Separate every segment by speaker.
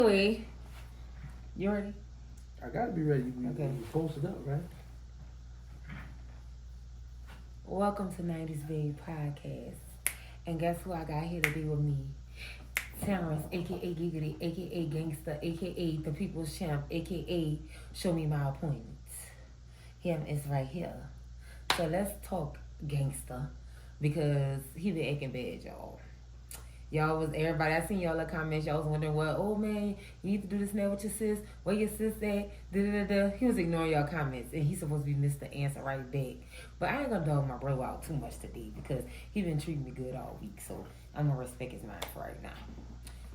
Speaker 1: Anyway, you ready?
Speaker 2: I gotta be ready.
Speaker 1: Okay.
Speaker 2: You posted up, right?
Speaker 1: Welcome to 90s Babe Podcast. And guess who I got here to be with me? Terrence, aka Giggity, aka Gangsta, aka The People's Champ, aka Show Me My Appointments. Him is right here. So let's talk gangsta because he been acting bad, y'all. Y'all was everybody. I seen y'all in the comments. Y'all was wondering, well, oh man, you need to do this now with your sis. Where your sis at? Da da da. He was ignoring y'all comments, and he's supposed to be Mr. Answer right back. But I ain't gonna dog my bro out too much today because he been treating me good all week. So I'm gonna respect his mind for right now.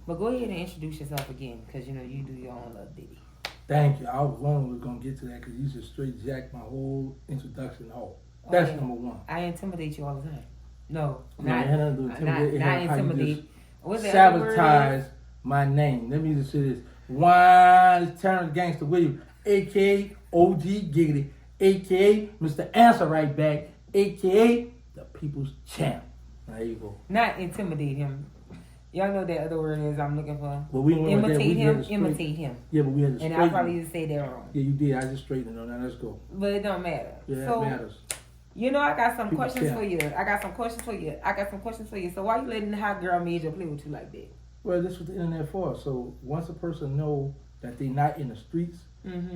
Speaker 1: But go ahead and introduce yourself again because you know you do your own little ditty.
Speaker 2: Thank you. I was wondering we were gonna get to that because you just straight jacked my whole introduction off. That's number one.
Speaker 1: I intimidate you all the time. No,
Speaker 2: not
Speaker 1: intimidate.
Speaker 2: Sabotage my name. Let me just say this. Why Terrence Gangster Williams, aka OG Giggity, aka Mr. Answer Right Back, aka the People's Champ. There you go.
Speaker 1: Not intimidate him. Y'all know that other word is I'm looking for.
Speaker 2: Well, we
Speaker 1: imitate him. Imitate him.
Speaker 2: Yeah, but we had to
Speaker 1: straighten. And I probably used to say that wrong.
Speaker 2: Yeah, you did. I just straightened it on that. Let's go.
Speaker 1: But it don't matter.
Speaker 2: Yeah,
Speaker 1: so,
Speaker 2: it matters.
Speaker 1: You know, I got some questions for you. I got some questions for you. So why you letting the hot girl major play with you like that?
Speaker 2: Well, this is what the internet for. So once a person know that they not in the streets,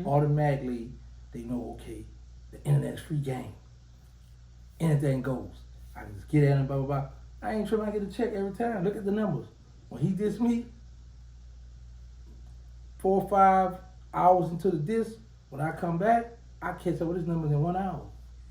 Speaker 2: automatically they know, okay, the internet's free game. Anything goes. I can just get at him, blah, blah, blah. I ain't trying to get a check every time. Look at the numbers. When he dissed me, 4 or 5 hours into the diss, when I come back, I catch up with his numbers in 1 hour.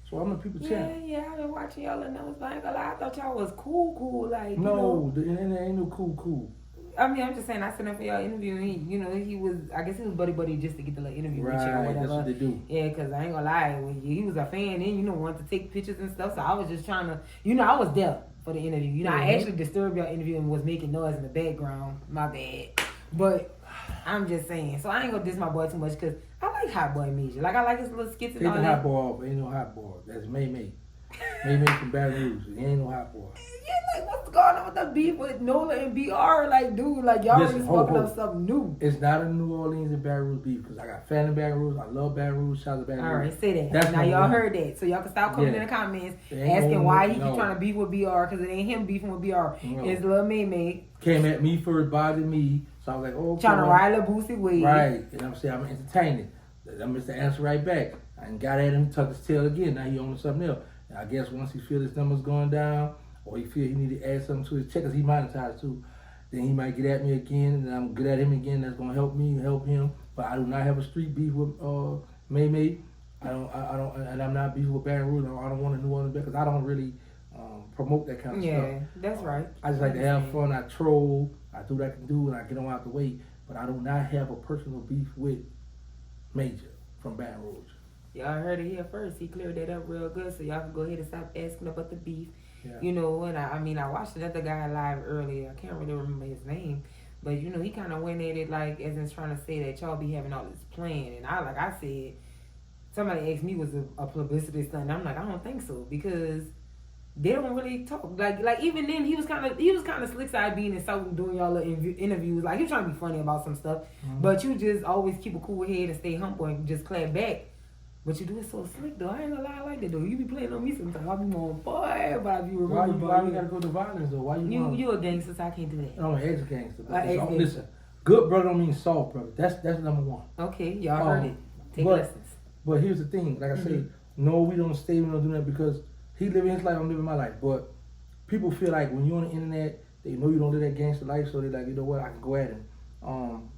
Speaker 2: So I'm the people champ.
Speaker 1: Yeah, I've been watching y'all and numbers, but I ain't gonna lie, I thought y'all was cool, like,
Speaker 2: no,
Speaker 1: you know.
Speaker 2: The internet ain't no cool.
Speaker 1: I mean, I'm just saying, I sent him for y'all interview, and he was, I guess he was buddy just to get the little interview with you or whatever.
Speaker 2: That's what they do.
Speaker 1: Yeah, because I ain't gonna lie, when he was a fan, and, wanted to take pictures and stuff, so I was just trying to, I was there for the interview. I actually disturbed y'all interview and was making noise in the background. My bad. But I'm just saying, so I ain't gonna diss my boy too much, because I like Hot Boy Major. Like, I like his little skits and all that.
Speaker 2: Hot boy off, ain't no hot boy. That's May. May from Baton Rouge. He ain't no hot boy.
Speaker 1: Yeah, like, what's going on with the beef with Nola and BR? Like, dude, like, y'all really smoking up something new.
Speaker 2: It's not a New Orleans and Baton Rouge beef, because I got family in Baton Rouge. I love Baton Rouge. Shout out to Baton Rouge.
Speaker 1: All right, say that. Now, y'all heard that. So, y'all can stop coming in the comments asking why he keep trying to beef with BR, because it ain't him beefing with BR. It's Lil May.
Speaker 2: Came at me first, bothered me. So I was like, oh,
Speaker 1: trying to ride a Boosie Wade.
Speaker 2: Right. And I'm saying, I'm entertaining. I'm Mr. Answer Right Back. I got at him, tucked his tail again. Now he on something else. And I guess once he feel his numbers going down, or he feel he need to add something to his check, because he monetized too, then he might get at me again, and I'm good at him again. That's gonna help me, help him. But I do not have a street beef with May. I don't, and I'm not beefing with Baton Rouge. I don't want to New Orleans because I don't really promote that kind of stuff.
Speaker 1: Yeah, that's right.
Speaker 2: I just like to have fun. I troll. I do what I can do, and I get on out the way. But I do not have a personal beef with Major from Baton Rouge.
Speaker 1: Y'all heard it here first. He cleared that up real good, so y'all can go ahead and stop asking about the beef.
Speaker 2: Yeah.
Speaker 1: And I watched another guy live earlier. I can't really remember his name, but he kind of went at it like as in trying to say that y'all be having all this plan, and I said, somebody asked me was a publicity stunt. I'm like, I don't think so, because they don't really talk like even then he was kind of slick side being insulting doing y'all interviews. Like, he was trying to be funny about some stuff, but you just always keep a cool head and stay humble and just clap back. But you do it so slick though. I ain't gonna lie, I like that though. You be playing on me sometimes. I be more boy, but I be remembering.
Speaker 2: Why you gotta go to violence though? Why
Speaker 1: you a gangster, so I can't do that.
Speaker 2: I'm an ex-gangster. Listen, good brother don't mean soft brother. That's number one.
Speaker 1: Okay, y'all heard it. Take lessons.
Speaker 2: But here's the thing, like I say, no, we don't stay, we don't do that, because he living his life, I'm living my life. But people feel like when you're on the internet, they know you don't live that gangster life, so they like, you know what, I can go at him.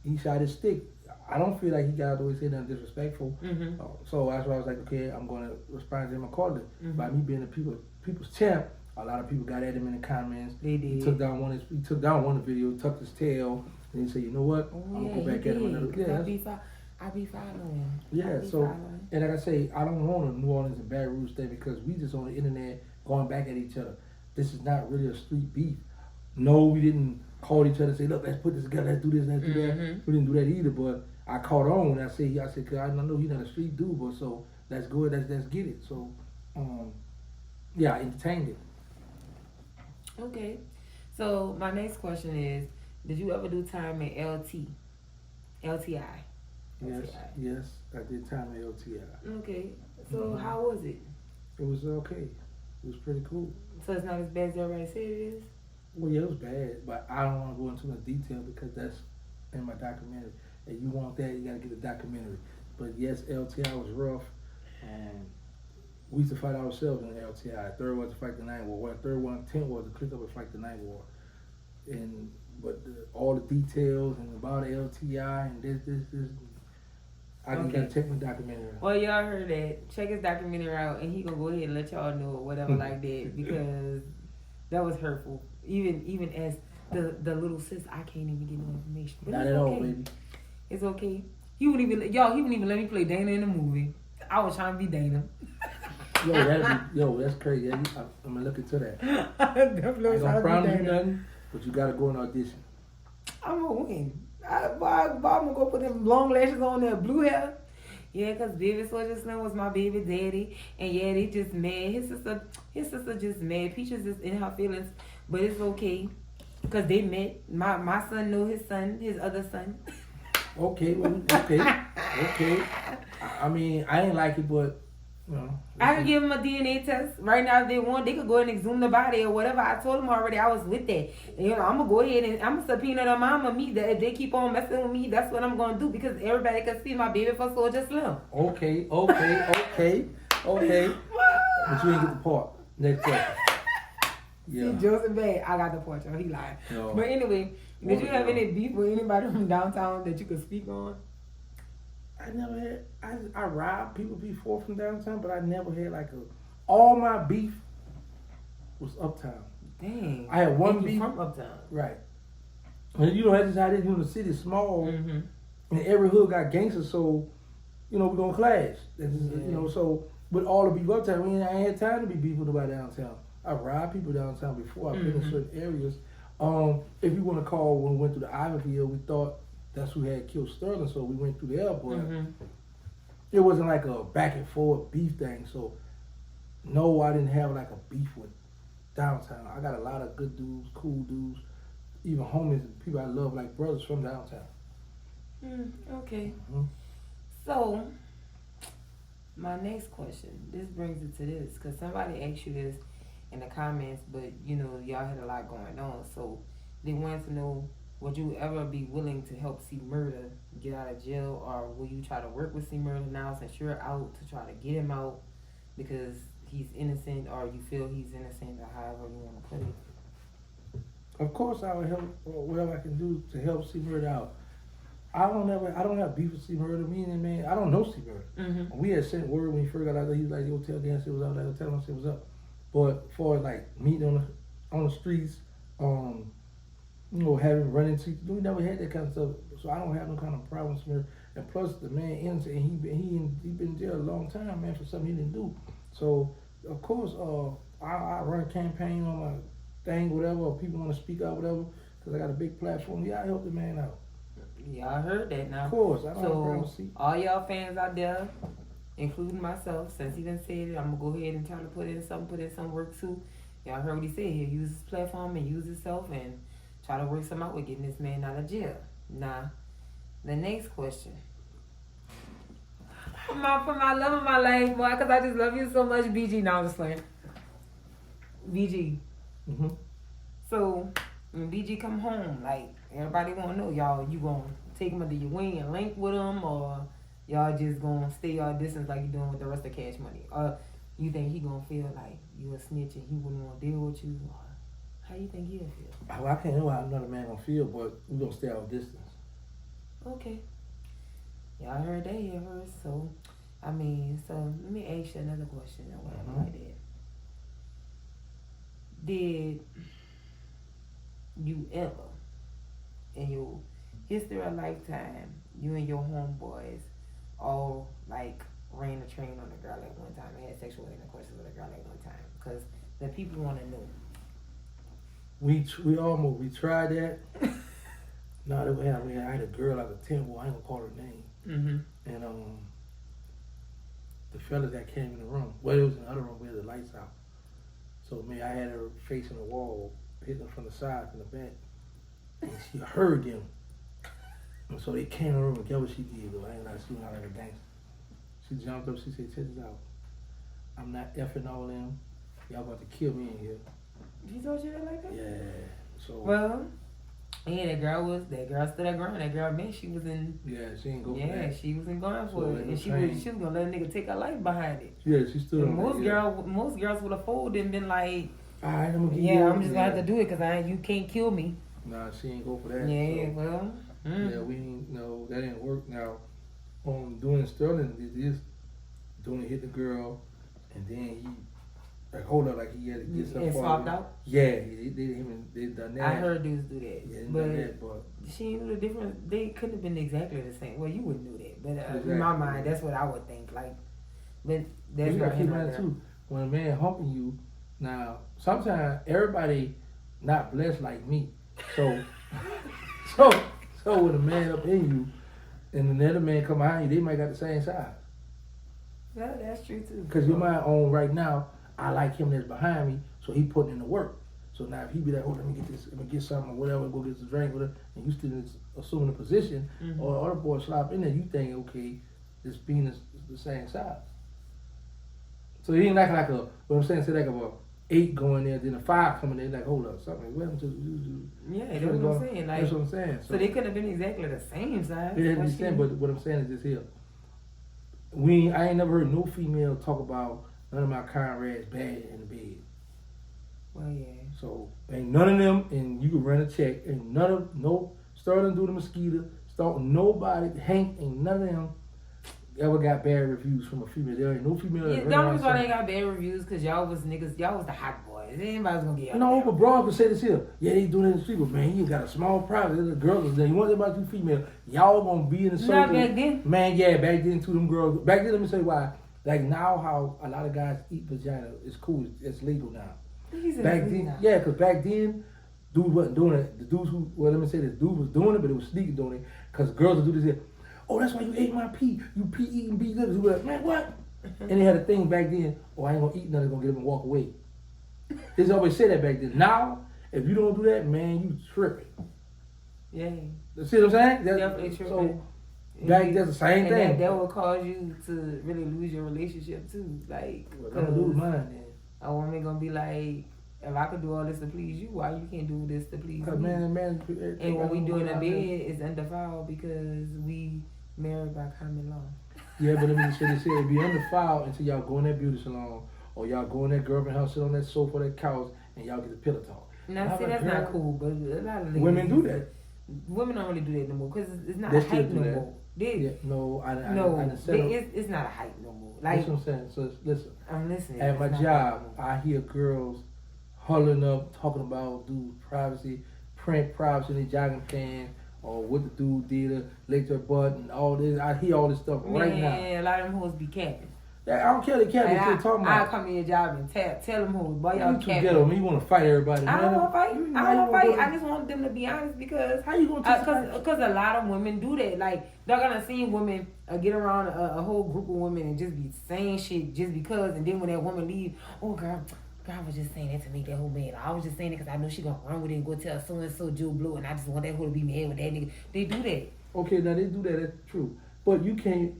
Speaker 2: He shot his stick. I don't feel like he got out the way saying nothing disrespectful. So that's why I was like, okay, I'm going to respond to him accordingly. By me being the people's champ, a lot of people got at him in the comments.
Speaker 1: They did.
Speaker 2: He took down one of the videos, tucked his tail, and he said, you know what, I'm going to go back at him another.
Speaker 1: I be following him.
Speaker 2: Yeah, and like I say, I don't want a New Orleans and Baton Rouge thing, because we just on the internet going back at each other. This is not really a street beef. No, we didn't call each other and say, look, let's put this together, let's do this, let's do that. We didn't do that either, but I caught on when I said, cause I know he's not a street dude, but so let's go, let's get it. So, I entertained it.
Speaker 1: Okay. So my next question is, Did you ever do time in LTI?
Speaker 2: Yes, I did time at LTI.
Speaker 1: Okay. So how was it?
Speaker 2: It was okay. It was pretty cool.
Speaker 1: So it's not as bad as everybody said it is?
Speaker 2: Well, yeah, it was bad, but I don't want to go into much detail because that's in my documentary. And you want that, you got to get the documentary. But yes, LTI was rough. We used to fight ourselves in LTI. Third was to fight the Ninth War. Well, third one, 10 was to click up and fight the Ninth War. But all the details and about LTI and this. I can gotta check my documentary out.
Speaker 1: Well, y'all heard that. Check his documentary out, and he gonna go ahead and let y'all know or whatever like that, because that was hurtful. Even as the little sis, I can't even get no information. But
Speaker 2: Not at all, baby.
Speaker 1: It's okay. He wouldn't even let me play Dana in the movie. I was trying to be Dana.
Speaker 2: That's crazy. I'm gonna look into that.
Speaker 1: I
Speaker 2: ain't gonna promise you nothing, but you gotta go and audition.
Speaker 1: I'm gonna win. I'm gonna go put them long lashes on, that blue hair. Yeah, cause Baby Soldier Slim was my baby daddy, and yeah, they just mad. His sister just mad. Peaches is in her feelings, but it's okay, cause they met. My son know his other son.
Speaker 2: Okay. I mean, I ain't like it, but you know.
Speaker 1: I can give them a DNA test right now if they want. They could go and exhume the body or whatever. I told them already. I was with that. You know, I'm gonna go ahead and I'm gonna subpoena their mama me. That if they keep on messing with me, that's what I'm gonna do, because everybody can see my baby for Soldier Slim.
Speaker 2: Okay. But you ain't get the part. Next question.
Speaker 1: Yeah. See, Joseph Bay, I got the part, y'all. He lied.
Speaker 2: No.
Speaker 1: But anyway, did you have any beef with anybody from downtown that you could speak on?
Speaker 2: I never had. I robbed people before from downtown, but I never had all my beef was uptown.
Speaker 1: Dang.
Speaker 2: I had one beef
Speaker 1: from uptown.
Speaker 2: Right. And you know that's just how it is. You know, the city's small,
Speaker 1: mm-hmm.
Speaker 2: and every hood got gangsters, so you know we're gonna clash. You know, so with all the beef uptown, I ain't had time to be beef with nobody downtown. I robbed people downtown before. I've been in certain areas. If you want to call, when we went through the Ivyville, we thought that's who had killed Sterling, so we went through there, but it wasn't like a back and forth beef thing. So no, I didn't have like a beef with downtown. I got a lot of good dudes, cool dudes, even homies and people I love like brothers from downtown.
Speaker 1: Okay. So my next question, this brings it to this, because somebody asked you this in the comments, but you know y'all had a lot going on, so they wanted to know, would you ever be willing to help C Murder get out of jail, or will you try to work with C Murder now since you're out to try to get him out because he's innocent, or you feel he's innocent, or however you want to put it?
Speaker 2: Of course, I would help whatever I can do to help C Murder out. I don't have beef with C Murder. Meaning, man, I don't know C Murder. We had sent word when he first got out there. He was like, "Yo, tell Dan, say what's up." I tell him, say what's up. But as far as like meeting on the streets, you know, having running to, we never had that kind of stuff. So I don't have no kind of problems with him. And plus, the man innocent, and he been in jail a long time, man, for something he didn't do. So of course, I run a campaign on my thing, whatever, or people want to speak out, whatever, because I got a big platform. Yeah, I help the man out.
Speaker 1: Yeah, I heard that now.
Speaker 2: Of course, I don't have a problem with C.
Speaker 1: All y'all fans out there, including myself, since he done said it, I'm gonna go ahead and try to put in some work too. Y'all heard what he said. He'll use his platform and use himself and try to work something out with getting this man out of jail. Now, the next question. For my love of my life, boy, because I just love you so much, BG. Now I'm just playing. BG. So, when BG come home, like, everybody want to know, y'all, you going to take him under your wing and link with him, or y'all just going to stay y'all distance like you doing with the rest of Cash Money? Or you think he going to feel like you a snitch and he wouldn't want to deal with you? Or how you think he'll feel?
Speaker 2: Well, I can't know how another man going to feel, but we going to stay our distance.
Speaker 1: Okay. Y'all heard that here first. So, I mean, so let me ask you another question or whatever like that. Did you ever, in your history of lifetime, you and your homeboys all like ran a train on a girl at one time and had sexual intercourse with a girl at one time? Because the people want to know.
Speaker 2: We tried that. No, I had a girl out of Temple. I ain't gonna call her name. And the fellas that came in the room, well, it was in the other room. We had the lights out. So I had her facing the wall, hitting her from the side, from the back. and she heard them. And so they came in the room and guess what she did, though? I ain't like she went out like a gangster. She jumped up, she said, check this out. I'm not effing all them. Y'all about to kill me in here.
Speaker 1: She told you that like that?
Speaker 2: Yeah. So
Speaker 1: well, yeah, that girl stood her ground. That girl meant she was in.
Speaker 2: Yeah, she ain't go for
Speaker 1: Yeah,
Speaker 2: that.
Speaker 1: she wasn't going for
Speaker 2: So
Speaker 1: it, and she was gonna let a nigga take her life behind it.
Speaker 2: Yeah, she stood on
Speaker 1: most
Speaker 2: that, yeah.
Speaker 1: most girls would have folded and been like,
Speaker 2: all right, I'm gonna
Speaker 1: I'm just gonna have to do it because you can't kill me.
Speaker 2: Nah, she ain't go for that.
Speaker 1: Yeah,
Speaker 2: so,
Speaker 1: well.
Speaker 2: Yeah, we ain't, no, that didn't work. Now, doing Sterling, it is doing hit the girl, and then he like hold up like he had to get something.
Speaker 1: And swapped out.
Speaker 2: Yeah, they done that.
Speaker 1: I heard dudes do that.
Speaker 2: Yeah,
Speaker 1: but she knew the difference. They couldn't have been exactly the same. Well, you wouldn't know that, but
Speaker 2: exactly.
Speaker 1: in my mind, that's what I would think. Like, but that's
Speaker 2: you
Speaker 1: not
Speaker 2: gotta keep in mind too. When a man humping you, now sometimes everybody not blessed like me, so so when a man up in you, and another man come behind you, they might got the same size.
Speaker 1: Yeah, that's true too.
Speaker 2: Because you're my own right now. I like him that's behind me, so he putting in the work. So now if he be like, oh, let me get this, let me get something or whatever, go get some drink with her, and you still assuming a position, or other boy slop in there, you think, okay, this being is the same size. So he ain't like what I'm saying, say like a 8 going there, then a 5 coming in, like, hold up, something. What happened to
Speaker 1: yeah, that's what I'm saying. Like,
Speaker 2: that's what I'm saying.
Speaker 1: So they could have been exactly the same size.
Speaker 2: Yeah, they same, but what I'm saying is this here. I ain't never heard no female talk about none of my comrades bad in the bed.
Speaker 1: Well, yeah.
Speaker 2: So ain't none of them, and you can run a check. Ain't none of Sterling do the mosquito. Nobody, Hank, ain't none of them ever got bad reviews from a female. There ain't no female.
Speaker 1: Yeah, the only reason why they got bad reviews because y'all was niggas. Y'all was the hot boys. Anybody's gonna get.
Speaker 2: No, but bro, can say this here. Yeah, they doing it in the street, but man, you got a small private. The girls, you want about you female. Y'all gonna be in the circle.
Speaker 1: Not back then.
Speaker 2: Man, yeah, back then too. Them girls. Back then, let me say why. Like now, how a lot of guys eat vagina is cool. It's legal now. Back then, yeah, because back then, dudes wasn't doing it. The dudes who, well, let me say this, dude was doing it, but it was sneaky doing it. Because girls would do this here. Oh, that's why you ate my pee. You pee eating bee lips. Like, man, what? And they had a thing back then. Oh, I ain't gonna eat nothing. Gonna get up and walk away. They always said that back then. Now, if you don't do that, man, you tripping.
Speaker 1: Yeah.
Speaker 2: See what I'm saying? That's,
Speaker 1: definitely tripping.
Speaker 2: So, back that's the same thing.
Speaker 1: That will cause you to really lose your relationship too. Like,
Speaker 2: well, I'm gonna lose mine then.
Speaker 1: A woman gonna be like, if I could do all this to please you, why you can't do this to please me?
Speaker 2: Man,
Speaker 1: and what we do in the bed is undefiled because we married by common law.
Speaker 2: Yeah, but let me just say this here. It be undefiled until y'all go in that beauty salon or y'all go in that girlfriend house, sit on that sofa or that couch, and y'all get the pillow talk.
Speaker 1: Now, see, that's not cool, but a lot of
Speaker 2: women do that.
Speaker 1: Women don't really do that no more because it's not
Speaker 2: they
Speaker 1: a hype no more. It's not a hype no more. Like,
Speaker 2: that's what I'm saying. So listen,
Speaker 1: I'm listening.
Speaker 2: At my job, I hear girls huddling up, talking about dudes' privacy, print privacy in their jogging pants, or what the dude did to lick their butt, and all this. I hear all this stuff right now.
Speaker 1: Man, a lot of them hoes be capping.
Speaker 2: I don't care the capping. Still talking about.
Speaker 1: I come to your job and tell them hoes, boy, y'all capping.
Speaker 2: You get them. You want to fight everybody.
Speaker 1: I don't want to fight. I don't want to fight. I just want them to be honest because
Speaker 2: how you gonna?
Speaker 1: Because a lot of women do that. Like they're gonna see women get around a whole group of women and just be saying shit just because, and then when that woman leave, oh girl, I was just saying that to make that whole mad. I was just saying it because I know she gonna run with it and go tell so and so Joe Blow, and I just want that hoe to be mad with that nigga. They do that.
Speaker 2: Okay, now they do that. That's true, but you can't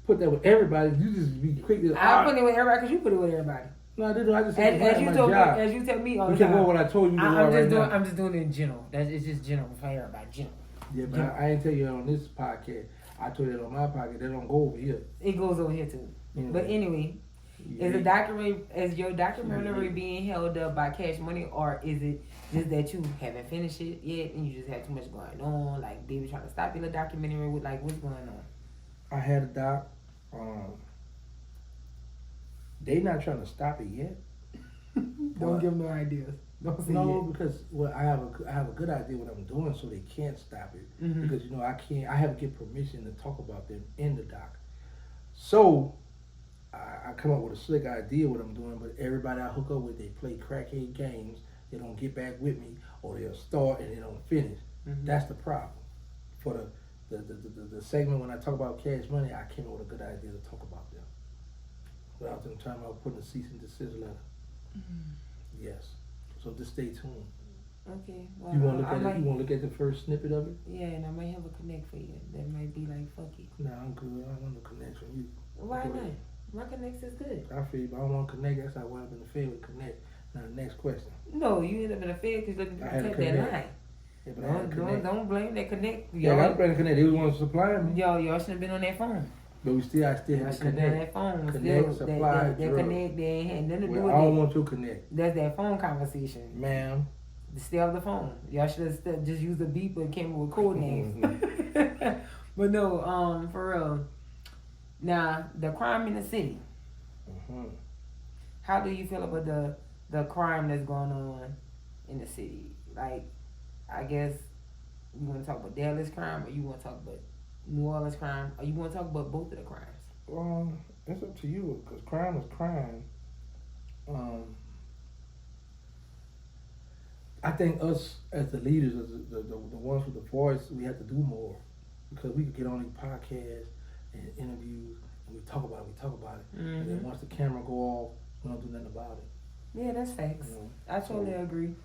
Speaker 2: put that with everybody. You just be quick to.
Speaker 1: I put it with everybody because you put it with everybody.
Speaker 2: No, they do. I just said
Speaker 1: as you told me, as you tell me all the time.
Speaker 2: You can't go what I told you.
Speaker 1: I'm just doing it in general. It's just general for everybody. General.
Speaker 2: Yeah, but I ain't tell you that on this podcast. I told you that on my podcast. They don't go over here.
Speaker 1: It goes over here too. Anyway. But anyway, is your documentary being held up by Cash Money, or is it just that you haven't finished it yet and you just have too much going on? Like, baby trying to stop your documentary with like what's going on?
Speaker 2: I had a doc. They not trying to stop it yet.
Speaker 1: Don't give them no ideas. Don't say
Speaker 2: because I have a good idea what I'm doing, so they can't stop it. Mm-hmm. Because I have to get permission to talk about them in the doc. So I come up with a slick idea what I'm doing, but everybody I hook up with, they play crackhead games. They don't get back with me, or they'll start and they don't finish. Mm-hmm. That's the problem. For the segment when I talk about Cash Money, I came up with a good idea to talk about them. Without them talking about putting a cease and desist letter. Mm-hmm. Yes. So just stay tuned.
Speaker 1: Okay. Well,
Speaker 2: You want to look
Speaker 1: I
Speaker 2: at
Speaker 1: might,
Speaker 2: it? You want to look at the first snippet of it?
Speaker 1: yeah, and I might have a connect for you. That might be like, fuck it.
Speaker 2: No, I'm good. I don't want no connection. You.
Speaker 1: Why
Speaker 2: Go
Speaker 1: not?
Speaker 2: ahead.
Speaker 1: My connects is good.
Speaker 2: I feel you, but I don't want to connect. That's how I wound up in the field with connect. Now, next question.
Speaker 1: No, you end up in a fed because looking to
Speaker 2: I had to
Speaker 1: protect that
Speaker 2: connect.
Speaker 1: line.
Speaker 2: Yeah, but I had to connect.
Speaker 1: Don't blame that connect.
Speaker 2: Yeah, I got to bring the connect. They was want to supply me.
Speaker 1: Y'all shouldn't have been on that phone.
Speaker 2: But I still
Speaker 1: Y'all
Speaker 2: had to
Speaker 1: should have been on
Speaker 2: connect.
Speaker 1: that phone.
Speaker 2: Connect,
Speaker 1: Still,
Speaker 2: supply,
Speaker 1: that
Speaker 2: drug.
Speaker 1: connect, they ain't had nothing to do
Speaker 2: Well,
Speaker 1: with
Speaker 2: I don't
Speaker 1: that.
Speaker 2: want to connect.
Speaker 1: That's that phone conversation.
Speaker 2: Ma'am.
Speaker 1: Stay off the phone. Y'all should have just used the beep and came up with code names. But no, for real. Now, the crime in the city.
Speaker 2: Mm-hmm.
Speaker 1: How do you feel about the crime that's going on in the city? Like, I guess you want to talk about Dallas crime, or you want to talk about New Orleans crime, or you want to talk about both of the crimes?
Speaker 2: It's up to you, because crime is crime. I think us as the leaders, as the ones with the voice, we have to do more, because we could get on these podcasts and interviews and we talk about it, and then once the camera go off, we don't do nothing about it.
Speaker 1: Yeah, that's facts.
Speaker 2: You know?
Speaker 1: I totally agree.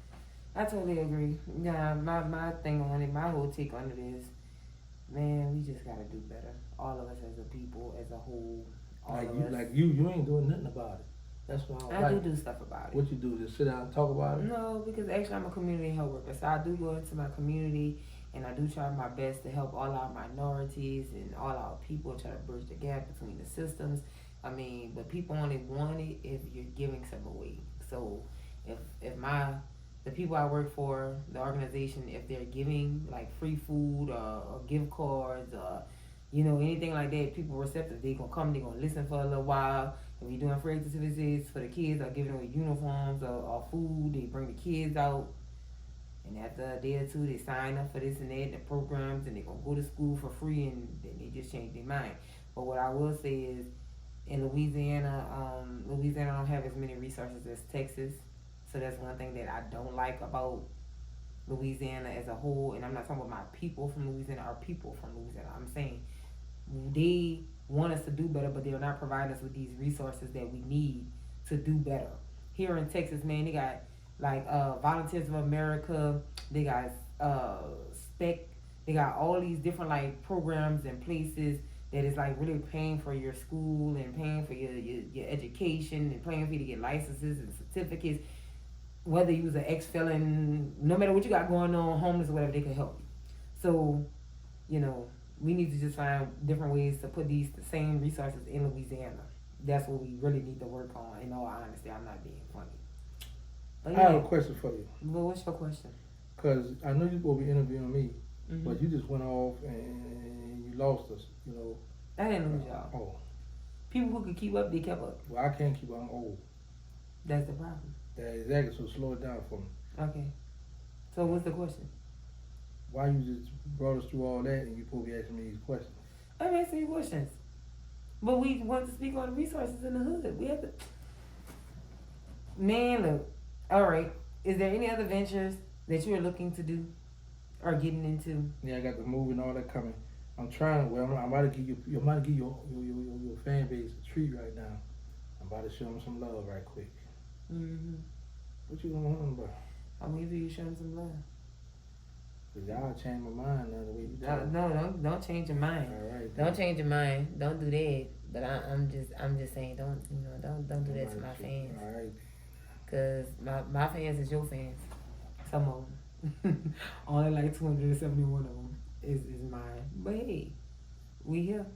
Speaker 1: Yeah, my thing on it, my whole take on it is, man, we just gotta do better. All of us as a people, as a whole.
Speaker 2: You ain't doing nothing about it. That's what I like.
Speaker 1: do stuff about it.
Speaker 2: What you do? Just sit down and talk about it?
Speaker 1: No, because actually I'm a community health worker, so I do go into my community and I do try my best to help all our minorities and all our people, try to bridge the gap between the systems. I mean, but people only want it if you're giving some away. So if the people I work for, the organization, if they're giving like free food or gift cards or anything like that, people receptive. They gonna come, they gonna listen for a little while. If you're doing free visits for the kids or giving away uniforms or food, they bring the kids out. And after a day or two, they sign up for this and that, and the programs, and they're going to go to school for free, and then they just change their mind. But what I will say is, in Louisiana don't have as many resources as Texas. So that's one thing that I don't like about Louisiana as a whole. And I'm not talking about my people from Louisiana or people from Louisiana. I'm saying they want us to do better, but they're not providing us with these resources that we need to do better. Here in Texas, man, they got like Volunteers of America, they got SPEC, they got all these different like programs and places that is like really paying for your school and paying for your education and paying for you to get licenses and certificates. Whether you was an ex-felon, no matter what you got going on, homeless or whatever, they can help you. So, we need to just find different ways to put these same resources in Louisiana. That's what we really need to work on. In all honesty, I'm not being funny. But
Speaker 2: I have a question for you.
Speaker 1: Well, what's your question?
Speaker 2: Because I know you're supposed to be interviewing me,
Speaker 1: Mm-hmm.
Speaker 2: but you just went off and you lost us,
Speaker 1: I didn't lose y'all.
Speaker 2: Oh.
Speaker 1: People who could keep up, they kept up.
Speaker 2: Well, I can't keep up. I'm old.
Speaker 1: That's the problem.
Speaker 2: That exactly, so slow it down for me.
Speaker 1: Okay. So what's the question?
Speaker 2: Why you just brought us through all that and you supposed to be asking me these questions?
Speaker 1: I'm asking you questions. But we want to speak on the resources in the hood. We have to... Man, look. All right. Is there any other ventures that you are looking to do or getting into?
Speaker 2: Yeah, I got the movie and all that coming. I'm trying. Well, I'm about to give your fan base a treat right now. I'm about to show them some love right quick.
Speaker 1: Mm-hmm.
Speaker 2: What you gonna want about?
Speaker 1: I'm giving you showing some love.
Speaker 2: Cause y'all changed my mind now the way you talk.
Speaker 1: No, don't change your mind.
Speaker 2: All right.
Speaker 1: Don't change your mind. Don't do that. But I'm just saying, don't do that to my fans.
Speaker 2: All right.
Speaker 1: Cause my fans is your fans. Some of them. Only like 271 of them is mine. But hey, we here.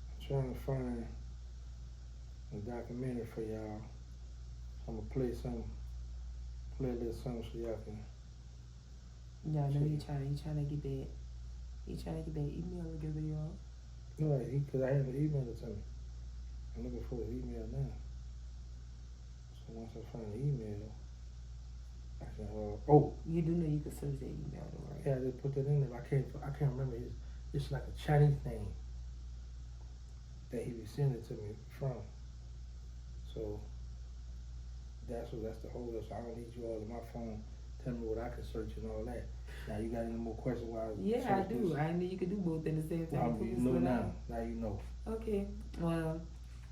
Speaker 2: I'm trying to find a documentary for y'all. I'm gonna play a little something so y'all can.
Speaker 1: Y'all know he trying to get that. He trying to get that email together, y'all.
Speaker 2: No, because I haven't emailed it to me. I'm looking for the email now. So once I find the email, I can.
Speaker 1: You do know you can search that email, though, right?
Speaker 2: Yeah, I just put that in there. But I can't remember. It's like a Chinese name that he was sending it to me from. So that's the holdup. So I don't need you all on my phone telling me what I can search and all that. Now you got any more questions while
Speaker 1: Yeah, I do. I knew you could do both at the same time.
Speaker 2: You know now. Now you know.
Speaker 1: Okay. Well,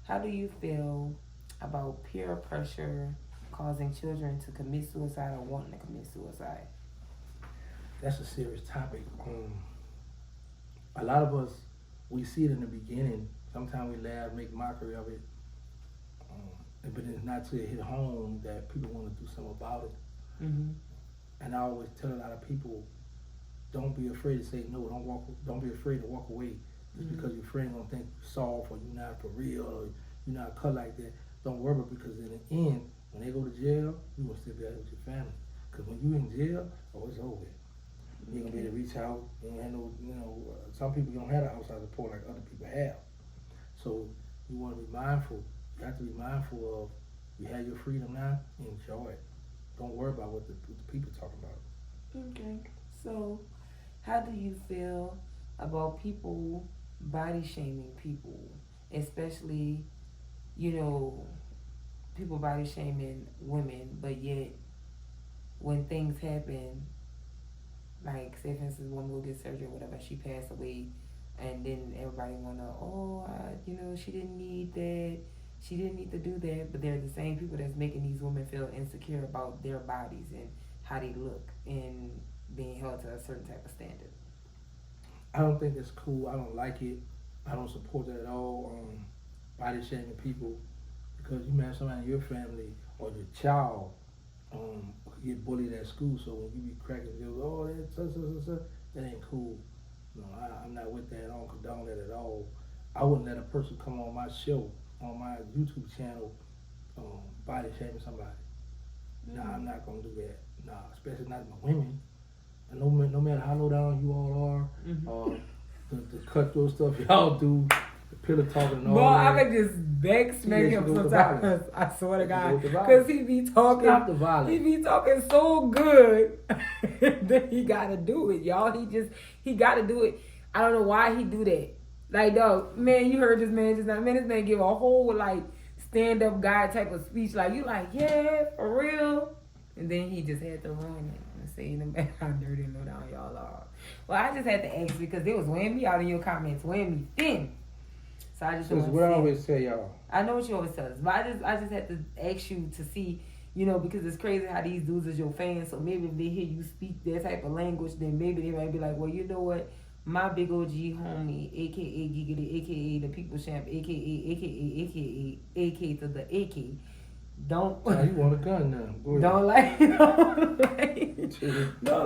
Speaker 1: how do you feel about peer pressure causing children to commit suicide or wanting to commit suicide?
Speaker 2: That's a serious topic. A lot of us, we see it in the beginning. Sometimes we laugh, make mockery of it. But it's not till it hit home that people want to do something about it.
Speaker 1: Mm-hmm.
Speaker 2: And I always tell a lot of people, don't be afraid to say no. Don't be afraid to walk away. Just because your friend gonna think you're soft or you're not for real or you're not cut like that. Don't worry about it, because in the end, when they go to jail, you gonna still be out with your family. Because when you in jail, it's over. You ain't gonna be able to reach out. You ain't have no, some people don't have the outside support like other people have. So you want to be mindful. You have to be mindful of, you have your freedom now, enjoy it. Don't worry about what the people talking about.
Speaker 1: Okay. So how do you feel about people body shaming people, especially, people body shaming women, but yet when things happen, like say for instance, one will get surgery or whatever, she passed away, and then everybody wanna, she didn't need that, she didn't need to do that, but they're the same people that's making these women feel insecure about their bodies and how they look and being held to a certain type of standard.
Speaker 2: I don't think that's cool. I don't like it. I don't support that at all. Body shaming people, because you may have somebody in your family or your child get bullied at school. So when you be cracking jokes, that ain't cool. No, I'm not with that. I don't condone that at all. I wouldn't let a person come on my show, on my YouTube channel, body shaming somebody. Mm-hmm. Nah, I'm not gonna do that. Nah, especially not my women. And no matter how low down you all are, the cutthroat stuff y'all do, the pillow talking and all
Speaker 1: Boy,
Speaker 2: that.
Speaker 1: I could just back smack him sometimes. I swear to God, because he be talking.
Speaker 2: Stop the violence.
Speaker 1: He be talking so good. Then he gotta do it, y'all. He gotta do it. I don't know why he do that. Like, dog, man, you heard this man just now. Man, this man give a whole stand up guy type of speech. Like, you like, yeah, for real. And then he just had to run it. Saying about how dirty and low down y'all are. Well, I just had to ask because they was weighing me out in your comments, weighing me thin. So I just want to
Speaker 2: what I always say, y'all.
Speaker 1: I know what you always tell us, but I just had to ask you to see, because it's crazy how these dudes is your fans. So maybe if they hear you speak that type of language, then maybe they might be like, well, you know what? My big OG homie, aka Giggity, aka the People Champ, aka to the AK. Don't.
Speaker 2: Now you want a gun now?
Speaker 1: Don't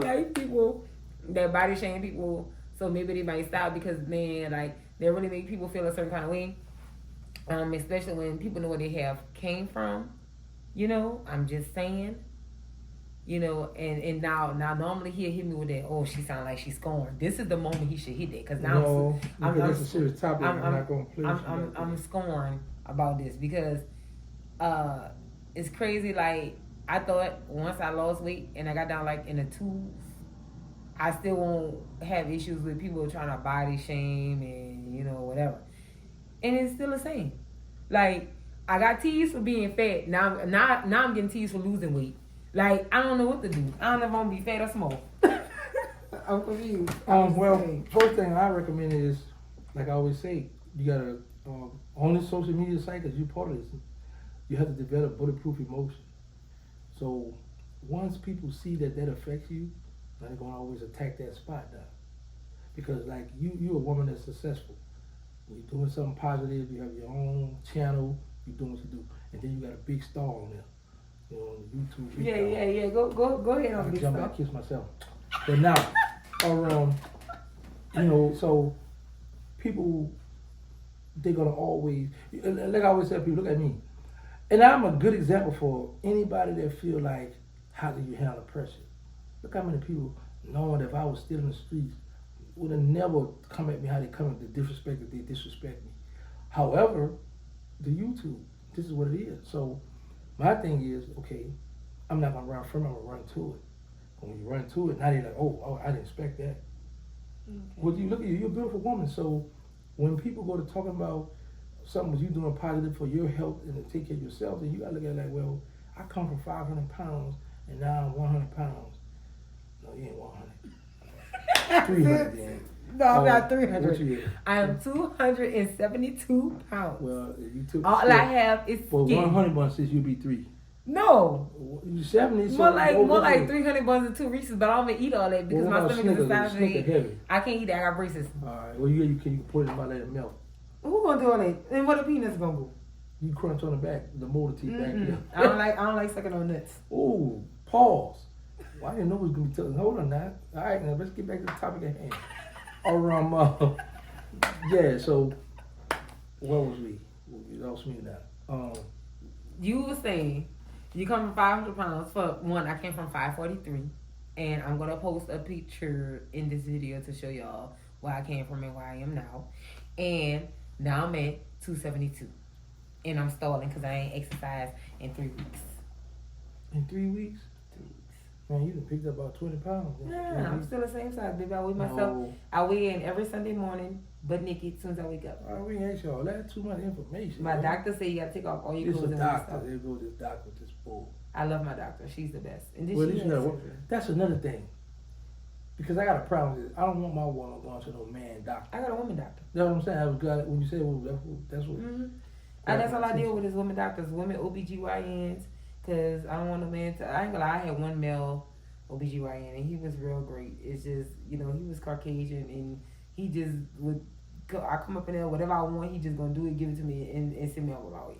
Speaker 1: like people that body shame people. So maybe they might stop because they really make people feel a certain kind of way. Especially when people know where they have came from. I'm just saying. And now normally he'll hit me with that. Oh, she sound like she's scorned. This is the moment he should hit that because now
Speaker 2: that's a serious topic. I'm not gonna play.
Speaker 1: I'm scorned about this because it's crazy. Like, I thought once I lost weight and I got down in the twos, I still won't have issues with people trying to body shame and whatever. And it's still the same. Like, I got teased for being fat. Now I'm getting teased for losing weight. Like, I don't know what to do. I don't know if I'm gonna be fat or small. I'm confused.
Speaker 2: First thing I recommend is, like I always say, you gotta on this social media site, because you're part of this. You have to develop bulletproof emotion. So once people see that affects you, they're gonna always attack that spot now. Because you're a woman that's successful. You're doing something positive. You have your own channel. You're doing what you do, and then you got a big star on there. On YouTube.
Speaker 1: Yeah. Go ahead on big star.
Speaker 2: I kiss myself. But now, so people, they're gonna always, like I always tell people, look at me. And I'm a good example for anybody that feel like, how do you handle pressure? Look how many people, knowing that if I was still in the streets, would have never come at me how they come at the disrespect that they disrespect me. However, the YouTube, this is what it is. So my thing is, okay, I'm not gonna run from it, I'm gonna run to it. And when you run to it, now they're like, oh, I didn't expect that. Okay. Well, you look at you, you're a beautiful woman. So when people go to talking about something that you're doing positive for your health and to take care of yourself, then you gotta look at it like, well, I come from 500 pounds and now I'm 100 pounds. No, you ain't 100. 300 then.
Speaker 1: No, I'm not 300.
Speaker 2: What you is?
Speaker 1: I am 272 pounds.
Speaker 2: Well, you took
Speaker 1: all I have is
Speaker 2: for
Speaker 1: skin.
Speaker 2: 100 months, you'll be 3.
Speaker 1: No.
Speaker 2: You 70, so
Speaker 1: More like 300 buns and 2 Reese's, but I don't even eat all that because my stomach is the size of it. I can't eat that. I got braces.
Speaker 2: Alright, well you can put it in my let it melt.
Speaker 1: Who gonna do all that? And what the peanuts gonna go?
Speaker 2: You crunch on the back, the motor teeth back there.
Speaker 1: I don't like sucking on nuts.
Speaker 2: Oh, pause. Well, I didn't know it was gonna be telling. Hold on now. Alright, now let's get back to the topic at hand. Yeah, so where was we? You lost me now.
Speaker 1: You were saying you come from 500 pounds. For one, I came from 543. And I'm going to post a picture in this video to show y'all where I came from and where I am now. And now I'm at 272. And I'm stalling because I ain't exercised in 3 weeks.
Speaker 2: In 3 weeks?
Speaker 1: 3 weeks.
Speaker 2: Man, you done picked up about 20 pounds.
Speaker 1: Yeah, I'm still the same size, baby. I weigh myself. I weigh in every Sunday morning, but naked as soon as I wake up.
Speaker 2: We ain't asked y'all that. Too much information.
Speaker 1: My doctor said you got to take off all your clothes.
Speaker 2: It's a doctor. There goes this doctor with this bull.
Speaker 1: I love my doctor. She's the best. And
Speaker 2: that's another thing. Because I got a problem with it. I don't want my woman going to no man doctor.
Speaker 1: I got a woman doctor.
Speaker 2: You know what I'm saying? I was glad when you said that's what.
Speaker 1: Mm-hmm. And that's all I deal with is women doctors, women OBGYNs. Because I don't want a man to. I ain't gonna lie, I had one male OBGYN and he was real great. It's just, he was Caucasian and he just would. I come up in there, whatever I want, he just gonna do it, give it to me, and send me on my way.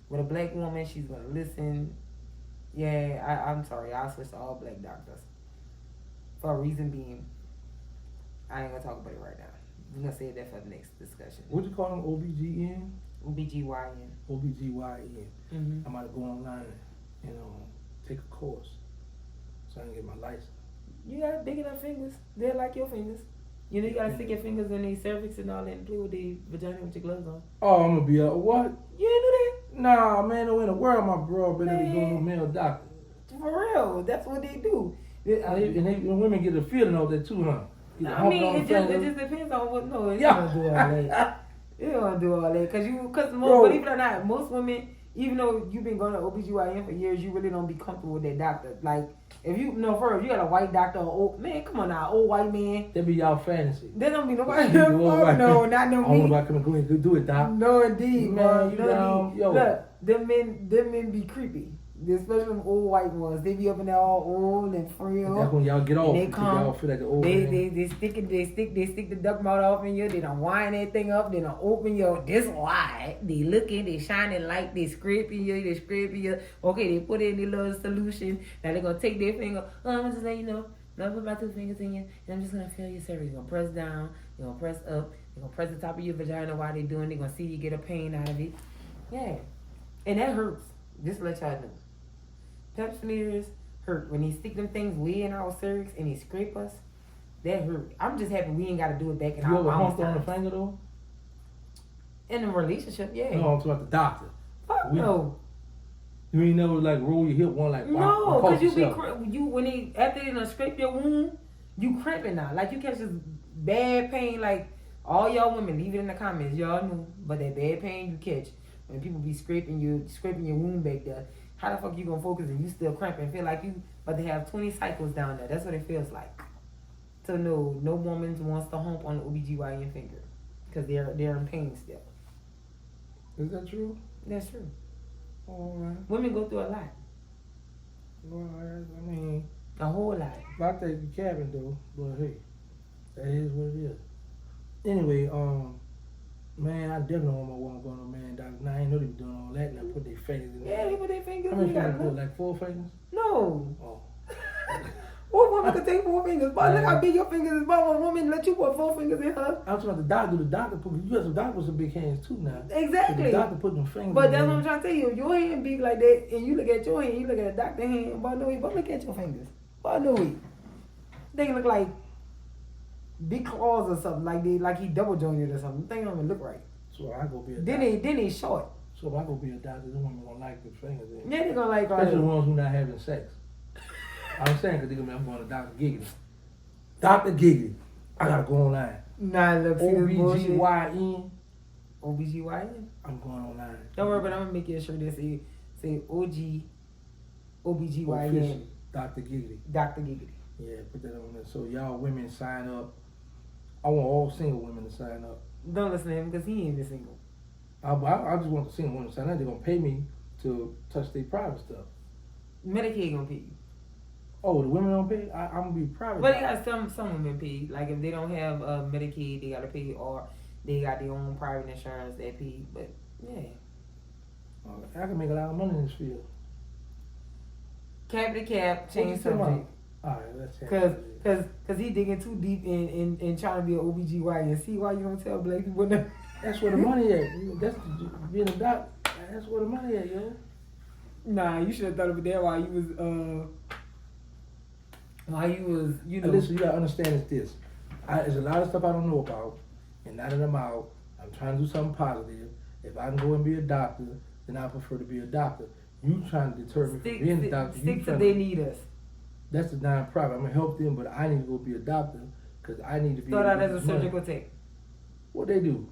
Speaker 1: With a black woman, she's gonna listen. Yeah, I'm sorry, I'll switch to all black doctors. For a reason being, I ain't gonna talk about it right now. We're gonna save that for the next discussion.
Speaker 2: What you call them? OBGN?
Speaker 1: OBGYN.
Speaker 2: OBGYN.
Speaker 1: Mm-hmm.
Speaker 2: I'm about to go online and take a course so I can get my license. You
Speaker 1: got big enough fingers. They're like your fingers. You gotta stick your fingers in their cervix and all that and play with the vagina with your gloves on.
Speaker 2: Oh, I'm gonna be what?
Speaker 1: You didn't do that?
Speaker 2: Nah, man, no in the world my bro better be going to a male doctor.
Speaker 1: For real, that's what they do.
Speaker 2: And women get a feeling of that too, huh?
Speaker 1: It just depends on what. No, it don't do all that. It don't do all that because believe it or not, most women, even though you've been going to OBGYN for years, you really don't be comfortable with that doctor. Like if you if you got a white doctor, man, come on now, old white man.
Speaker 2: That be y'all fantasy.
Speaker 1: There don't be nobody. No, not no me.
Speaker 2: I'm about to go and do it, doc.
Speaker 1: No, indeed, man.
Speaker 2: Yo.
Speaker 1: Look, them men be creepy. Especially them old white ones, they be up in there all old and frail.
Speaker 2: That's when y'all get off.
Speaker 1: They come.
Speaker 2: Y'all feel like the old
Speaker 1: They stick the duck mouth off in you. They don't wind that thing up. They don't open your this wide. They looking. They shining light. They scraping you. Okay, they put in their little solution. Now they gonna take their finger. I'm gonna just let you know. I'm gonna put my 2 fingers in you, and I'm just gonna feel your cervix. You're gonna press down. You're gonna press up. You're gonna press the top of your vagina while they doing. They're gonna see you get a pain out of it. Yeah, and that hurts. Just to let y'all know. Pap smears hurt. When they stick them things way in our cervix and they scrape us, that hurt. I'm just happy we ain't got to do it back in our
Speaker 2: You ever humped on the finger though?
Speaker 1: In a relationship, yeah.
Speaker 2: No, I'm talking about the doctor.
Speaker 1: Fuck no.
Speaker 2: You ain't never roll your hip one like
Speaker 1: no, because after they done scrape your wound, you cramping now. Like you catch this bad pain. Like all y'all women, leave it in the comments. Y'all know, but that bad pain you catch when people be scraping your wound back there. How the fuck you gonna focus and you still cramping? Feel like you about to have 20 cycles down there. That's what it feels like. So no woman wants to hump on the OBGYN finger because they're in pain still.
Speaker 2: Is that true?
Speaker 1: That's true.
Speaker 2: All right.
Speaker 1: Women go through a lot.
Speaker 2: Well, I mean,
Speaker 1: a whole lot.
Speaker 2: I take the cabin though, but hey, that is what it is. Anyway, man, I definitely want my woman going to a man doctor. Now I ain't know they be doing all that. And I put their fingers in there.
Speaker 1: Yeah, they put their fingers.
Speaker 2: How many fingers put? Like 4 fingers?
Speaker 1: No.
Speaker 2: Oh.
Speaker 1: What woman could take 4 fingers? But look how big your fingers is. But a woman let you put 4 fingers in her.
Speaker 2: I'm talking about the doctor. The doctor put. You got some doctors with some big hands too now.
Speaker 1: Exactly.
Speaker 2: So the doctor put them fingers.
Speaker 1: But that's what I'm trying to tell you. If your hand big like that, and you look at your hand, you look at a doctor's hand. But no, but look at your fingers. But no, they look like big claws or something. Like he double jointed or something. They don't even look right.
Speaker 2: So I go be a doctor.
Speaker 1: Then they short.
Speaker 2: So if I go be a doctor, the woman gonna like the fingers.
Speaker 1: Yeah, they gonna like all
Speaker 2: especially the ones who not having sex. I'm saying because I'm going to Dr. Giggity. Dr. Giggity. I gotta go online.
Speaker 1: Nah, look,
Speaker 2: OBGYN.
Speaker 1: OBGYN?
Speaker 2: I'm going online.
Speaker 1: Don't worry, but I'm gonna make you a shirt that say OBGYN.
Speaker 2: Dr. Giggity.
Speaker 1: Dr. Giggity.
Speaker 2: Yeah, put that on there. So y'all women sign up. I want all single women to sign up.
Speaker 1: Don't listen to him because he ain't even single.
Speaker 2: I just want the single women to sign up. They're gonna pay me to touch their private stuff.
Speaker 1: Medicaid gonna pay you.
Speaker 2: Oh, the women don't pay? I'm gonna be private.
Speaker 1: But they got some women pay. Like if they don't have Medicaid, they gotta pay, or they got their own private insurance that pay. But yeah,
Speaker 2: I can make a lot of money in this field.
Speaker 1: cap to cap,
Speaker 2: What you
Speaker 1: change
Speaker 2: talking about?
Speaker 1: subject.
Speaker 2: Alright, let's change.
Speaker 1: Cause he digging too deep in trying to be an OBGYN. See why you don't tell black people no?
Speaker 2: That's where the money at. That's being a doc. That's where the money at, yo.
Speaker 1: Nah, you should have thought of it there while you was you know.
Speaker 2: Listen, you gotta understand is this. There's a lot of stuff I don't know about, and now that I'm out, I'm trying to do something positive. If I can go and be a doctor, then I prefer to be a doctor. You trying to deter me from being a doctor.
Speaker 1: Stick to they need us.
Speaker 2: That's a non-profit. I'm gonna help them, but I need to go be a doctor because I need to be.
Speaker 1: Start out as a surgical tech.
Speaker 2: What they do?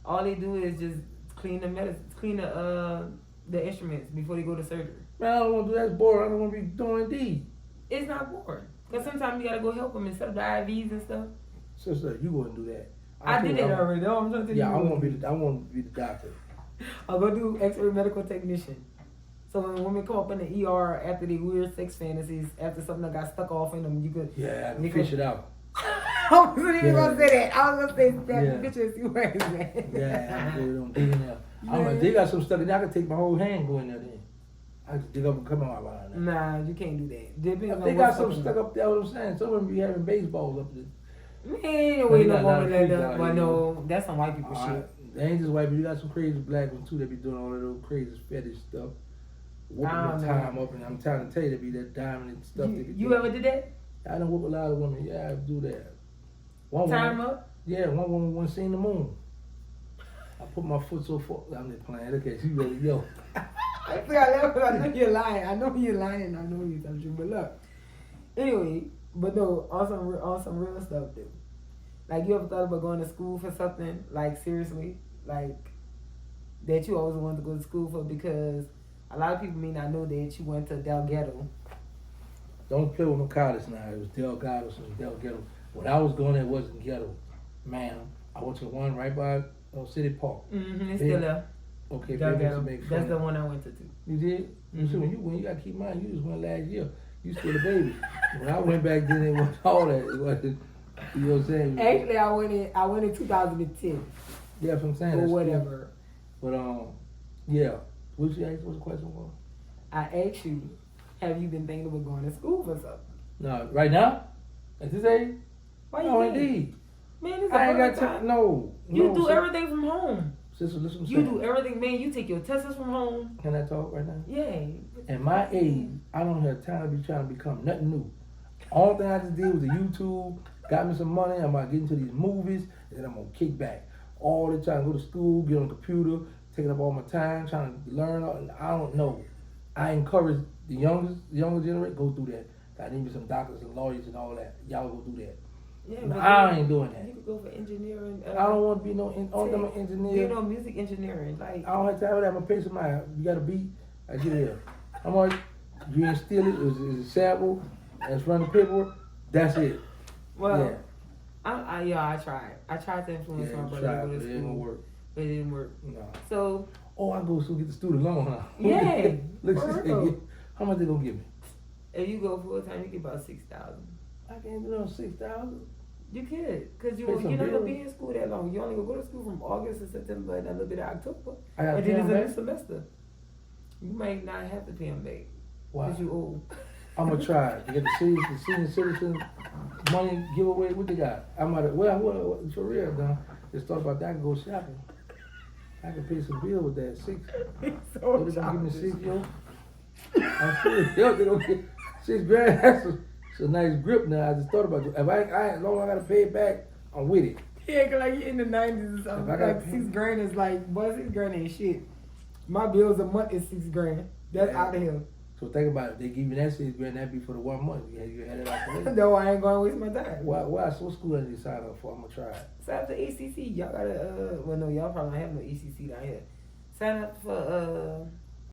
Speaker 1: All they do is just clean the instruments before they go to surgery.
Speaker 2: Man, I don't want to do that. It's boring. I don't want to be doing D.
Speaker 1: It's not boring. Because sometimes you gotta go help them and set up the IVs and stuff.
Speaker 2: Sister, you go and do that.
Speaker 1: I did it already. No, I'm trying to tell you.
Speaker 2: Yeah, I want to be the doctor.
Speaker 1: I'll go do X-ray medical technician. So when women come up in the ER after their weird sex fantasies, after something that got stuck off in them, you could.
Speaker 2: Yeah, I can fish it out.
Speaker 1: I wasn't even gonna say that. I was gonna say that picture and see where it's at.
Speaker 2: Yeah, I can dig in there. They got some stuff in there. I can take my whole hand, go in there then. I can dig up and come out line.
Speaker 1: Nah, you can't do that.
Speaker 2: They got some stuck up there. What I'm saying, some of them be having baseballs up there.
Speaker 1: Man, wait no woman like that. But no, that's some white people shit.
Speaker 2: They ain't just white people. You got some crazy black ones too that be doing all of those crazy fetish stuff. Whooping the time up, and I'm trying to tell you, they be that diamond stuff.
Speaker 1: You ever did that?
Speaker 2: I done whoop a lot of women. Yeah, I do that.
Speaker 1: Time up?
Speaker 2: Yeah, one woman wasn't seeing the moon. I put my foot so far. I'm just playing. Okay, she ready to go.
Speaker 1: I know you're lying. I know you're lying. I know you're telling the truth. But look, anyway, but no, on some real stuff, dude. Like, you ever thought about going to school for something? Like, seriously? Like, that you always wanted to go to school for? Because a lot of people may not know that you went to Delgado.
Speaker 2: Don't play with my college now. It was Delgado, so it was Delgado. When I was going there, it wasn't ghetto. Ma'am, I went to the one right by City Park.
Speaker 1: Mm-hmm, it's still there.
Speaker 2: Okay,
Speaker 1: Delgado. That's the one I went to too.
Speaker 2: You did? Mm-hmm. So when you got to keep in mind, you just went last year. You still a baby. When I went back then, it wasn't all that. It wasn't, you know what I'm saying?
Speaker 1: Actually, I went in 2010.
Speaker 2: Yeah, that's what I'm saying.
Speaker 1: Or whatever.
Speaker 2: Cool. But, yeah. What you ask? What's the question for?
Speaker 1: I asked you, have you been thinking about going to school for something?
Speaker 2: No, right now? At this age?
Speaker 1: Why you
Speaker 2: No,
Speaker 1: think?
Speaker 2: indeed.
Speaker 1: Man, it's
Speaker 2: I ain't got
Speaker 1: time.
Speaker 2: time. No.
Speaker 1: You do everything from home.
Speaker 2: Sister, listen what I'm
Speaker 1: You
Speaker 2: saying.
Speaker 1: do everything, man. You take your tests from home.
Speaker 2: Can I talk right now?
Speaker 1: Yeah.
Speaker 2: At my age, I don't have time to be trying to become nothing new. All thing I just did was the YouTube, got me some money, I'm about to get into these movies, and then I'm gonna kick back. All the time, go to school, get on the computer, taking up all my time, trying to learn, and I don't know. I encourage the younger generation, go through that. I need me some doctors and lawyers and all that. Y'all go do that.
Speaker 1: Yeah,
Speaker 2: no, I ain't doing that.
Speaker 1: You could go for engineering.
Speaker 2: I don't want to be no engineer.
Speaker 1: You know, music engineering. Like,
Speaker 2: I don't have time for that. I'm gonna pay somebody. You got a beat? I get it. How much? You ain't steal it. It's a sample. Let's run the paperwork. That's it.
Speaker 1: Well,
Speaker 2: yeah.
Speaker 1: I tried. I tried to influence my brother to go to school.
Speaker 2: It didn't work.
Speaker 1: But it didn't work.
Speaker 2: No.
Speaker 1: So.
Speaker 2: Oh, I go to get the student loan, huh?
Speaker 1: Yeah.
Speaker 2: Look, how much they gonna give me?
Speaker 1: If you go full time, you get about $6,000.
Speaker 2: I can't do no $6,000.
Speaker 1: You could, because you're not gonna be in school that long. You only gonna go to school from August to September and a little bit of October. And then it's a new semester. You might not have to pay them back.
Speaker 2: Why?
Speaker 1: Because you old.
Speaker 2: I'm gonna try to get the senior citizen money giveaway. What they got? I'm at well, for real now. Just thought about that. I can go shopping. I can pay some bill with that. $6.
Speaker 1: So
Speaker 2: they gonna give me 6, yo. I'm serious. Yo, they gonna get $6 grand. It's a nice grip now. I just thought about it. If as long as I gotta pay it back, I'm with it.
Speaker 1: Yeah, cause like you're in the 90s or something. Like $6 is like, boy, $6 ain't shit. My bills a month is $6. That's out of here.
Speaker 2: So think about it. They give you that $6 grand, that'd be for the 1 month. You had it out the way.
Speaker 1: No, I ain't gonna waste my time.
Speaker 2: Why? What school I need to sign up for? I'm gonna try it.
Speaker 1: Sign up to ACC. Y'all gotta, well, no, y'all probably don't have no ACC down here. Sign up for,